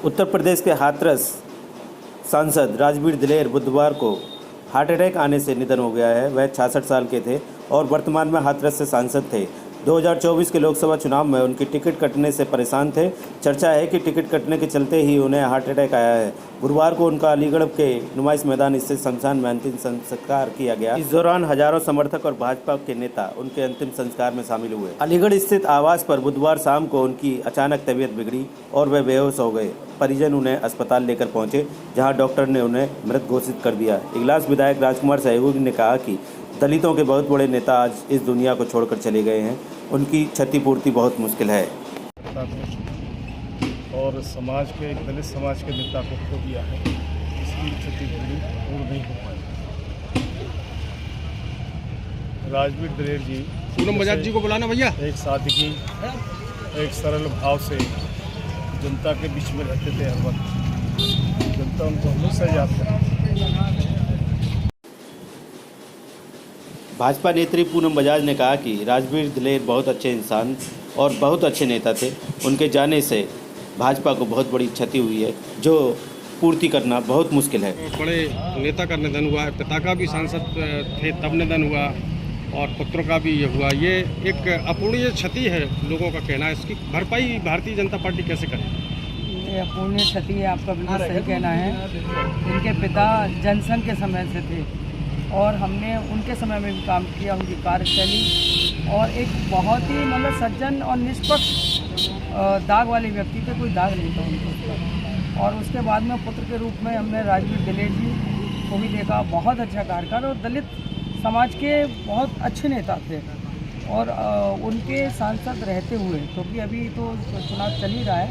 उत्तर प्रदेश के हाथरस सांसद राजवीर दिलेर बुधवार को हार्ट अटैक आने से निधन हो गया है। वह 66 साल के थे और वर्तमान में हाथरस से सांसद थे। 2024 के लोकसभा चुनाव में उनकी टिकट कटने से परेशान थे। चर्चा है कि टिकट कटने के चलते ही उन्हें हार्ट अटैक आया है। गुरुवार को उनका अलीगढ़ के नुमाइश मैदान स्थित शमशान में अंतिम संस्कार किया गया। इस दौरान हजारों समर्थक और भाजपा के नेता उनके अंतिम संस्कार में शामिल हुए। अलीगढ़ स्थित आवास पर बुधवार शाम को उनकी अचानक तबीयत बिगड़ी और वे बेहोश हो गए। परिजन उन्हें अस्पताल लेकर पहुंचे, जहां डॉक्टर ने उन्हें मृत घोषित कर दिया। इगलास विधायक राजकुमार सहयोगी ने कहा कि दलितों के बहुत बड़े नेता आज इस दुनिया को छोड़कर चले गए हैं। उनकी क्षतिपूर्ति बहुत मुश्किल है। और समाज के एक दलित समाज के नेता को खो दिया है, इसकी क्षतिपूर्ति पूर्ण नहीं हो पाई। राजवीर दिलेर जी, पूनम बजाज जी को बुलाना भैया। एक सादगी, एक सरल भाव से जनता के बीच में रहते थे। हर वक्त जनता उनको हमेशा याद करती। भाजपा नेत्री पूनम बजाज ने कहा कि राजवीर दिलेर बहुत अच्छे इंसान और बहुत अच्छे नेता थे। उनके जाने से भाजपा को बहुत बड़ी क्षति हुई है, जो पूर्ति करना बहुत मुश्किल है। बड़े नेता का निधन हुआ है, पिता का भी सांसद थे तब निधन हुआ और पुत्र का भी ये हुआ। ये एक अपूर्णीय क्षति है, लोगों का कहना है। इसकी भरपाई भारतीय जनता पार्टी कैसे करे? ये अपूर्णीय क्षति है, आपका बिल्कुल सही कहना है। इनके पिता जनसंघ के समय से थे और हमने उनके समय में भी काम किया। उनकी कार्यशैली और एक बहुत ही मतलब सज्जन और निष्पक्ष दाग वाले व्यक्ति पे कोई दाग नहीं था उनके ऊपर। और उसके बाद में पुत्र के रूप में हमने राजवीर दिलेर जी को भी देखा। बहुत अच्छा कार्यकाल और दलित समाज के बहुत अच्छे नेता थे। और उनके सांसद रहते हुए, क्योंकि अभी तो चुनाव चल ही रहा है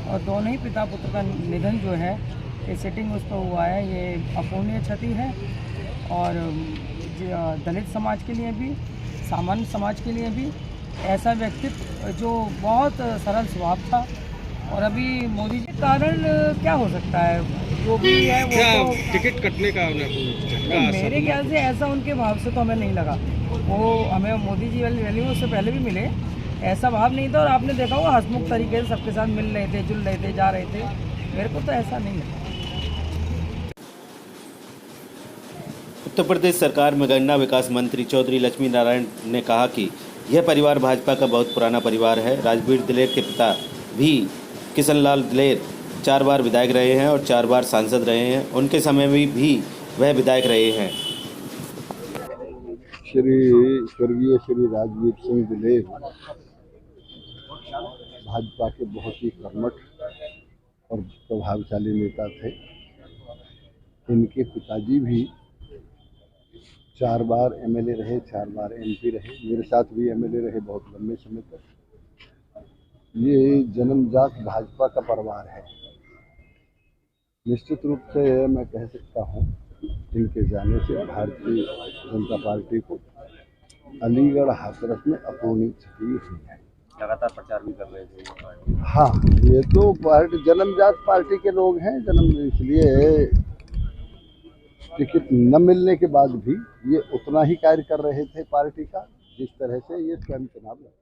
और दोनों ही पिता पुत्र का निधन जो है ये सिटिंग उस पर हुआ है, ये अपूर्णीय क्षति है। और दलित समाज के लिए भी, सामान्य समाज के लिए भी ऐसा व्यक्तित्व जो बहुत सरल स्वभाव था। और अभी मोदी जी के कारण क्या हो सकता है, जो भी है वो तो टिकट कटने का मेरे ख्याल से ऐसा उनके भाव से तो हमें नहीं लगा। वो हमें मोदी जी वाली रैली में उससे पहले भी मिले, ऐसा भाव नहीं था। और आपने देखा वो हंसमुख तरीके से सबके साथ मिल रहे थे, जुल रहे थे, जा रहे थे। मेरे को तो ऐसा नहीं लगा। उत्तर प्रदेश सरकार में गन्ना विकास मंत्री चौधरी लक्ष्मी नारायण ने कहा कि यह परिवार भाजपा का बहुत पुराना परिवार है। राजवीर दिलेर के पिता भी किशनलाल दिलेर 4 बार विधायक रहे हैं और 4 बार सांसद रहे हैं। उनके समय में भी वह विधायक रहे हैं। स्वर्गीय श्री राजवीर सिंह दिलेर भाजपा के बहुत ही कर्मठ और प्रभावशाली नेता थे। इनके पिताजी भी 4 बार एमएलए रहे, 4 बार एमपी रहे। मेरे साथ भी एमएलए रहे बहुत लंबे समय तक। ये जन्मजात भाजपा का परिवार है। निश्चित रूप से मैं कह सकता हूँ इनके जाने से भारतीय जनता पार्टी को अलीगढ़ हाथरस में अपूर्णीय क्षति हुई है। लगातार प्रचार भी कर रहे थे। हाँ, ये तो पार्टी जन्मजात पार्टी के लोग हैं। इसलिए टिकट न मिलने के बाद भी ये उतना ही कार्य कर रहे थे पार्टी का, जिस तरह से ये स्वयं चुनाव लड़े।